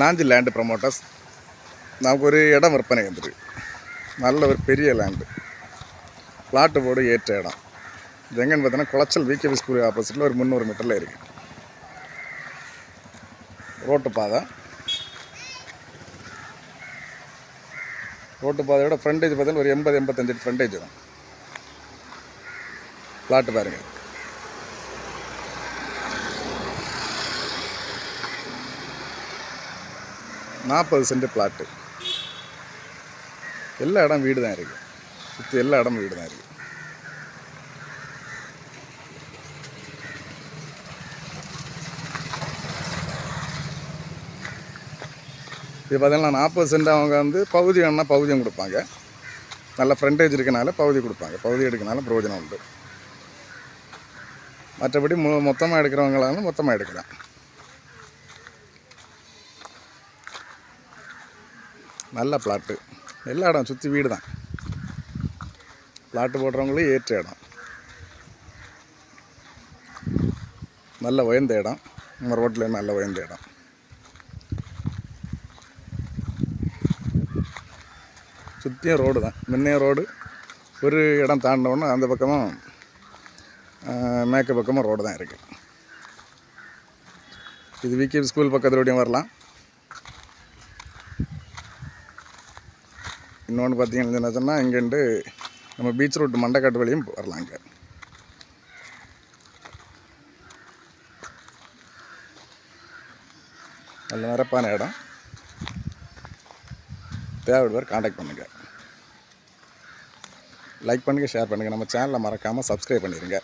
Nanji land promoters. நமக்கு ஒரு இடம் விற்பனை வந்துருக்கு. நல்ல ஒரு பெரிய லேண்டு, பிளாட்டு போர்டு ஏற்ற இடம். இது எங்கன்னு பார்த்தீங்கன்னா குளச்சல் விகேபி ஸ்கூல் ஆப்போசிட்டில் ஒரு 300 மீட்டரில் இருக்குது. ரோட்டு பாதையோட ஃப்ரண்டேஜ் பார்த்தீங்கன்னா ஒரு 80-85 அடி ஃப்ரண்டேஜ் தான். பிளாட்டு பாருங்கள். $40 சென்ட் பிளாட்டு. எல்லா இடம் வீடு தான் இருக்குது. சுற்றி எல்லா இடமும் வீடு தான் இருக்குது. இது பார்த்தீங்கன்னா 40 சென்ட் அவங்க வந்து பகுதி வேணும்னா பகுதியும் கொடுப்பாங்க. நல்ல ஃப்ரண்டேஜ் இருக்கனால பகுதி கொடுப்பாங்க. பகுதி எடுக்கனால பிரயோஜனம் உண்டு. மற்றபடி மொத்தமாக எடுக்கிறவங்களாலும் மொத்தமாக எடுக்கலாம். நல்ல பிளாட்டு. எல்லா இடம் சுற்றி வீடு தான். பிளாட்டு போடுறவங்களும் ஏற்ற இடம். நல்ல உயர்ந்த இடம். நம்ம ரோட்டில் நல்ல உயர்ந்த இடம். சுற்றியும் ரோடு தான். முன்னே ரோடு, ஒரு இடம் தாண்டினோன்னா அந்த பக்கமும் மேற்கு பக்கமும் ரோடு தான் இருக்குது. இது விகேபி ஸ்கூல் பக்கத்துலோடையும் வரலாம். இன்னொன்று பார்த்தீங்கன்னா என்ன சொன்னால் இங்கேண்டு நம்ம பீச் ரோட்டு மண்டக்காட்டு வழியும் வரலாம். இங்கே நல்ல நிரப்பான இடம். தேவைப்படுவார் காண்டாக்ட் பண்ணுங்கள். லைக் பண்ணுங்கள், ஷேர் பண்ணுங்கள். நம்ம சேனலை மறக்காமல் சப்ஸ்கிரைப் பண்ணிடுங்க.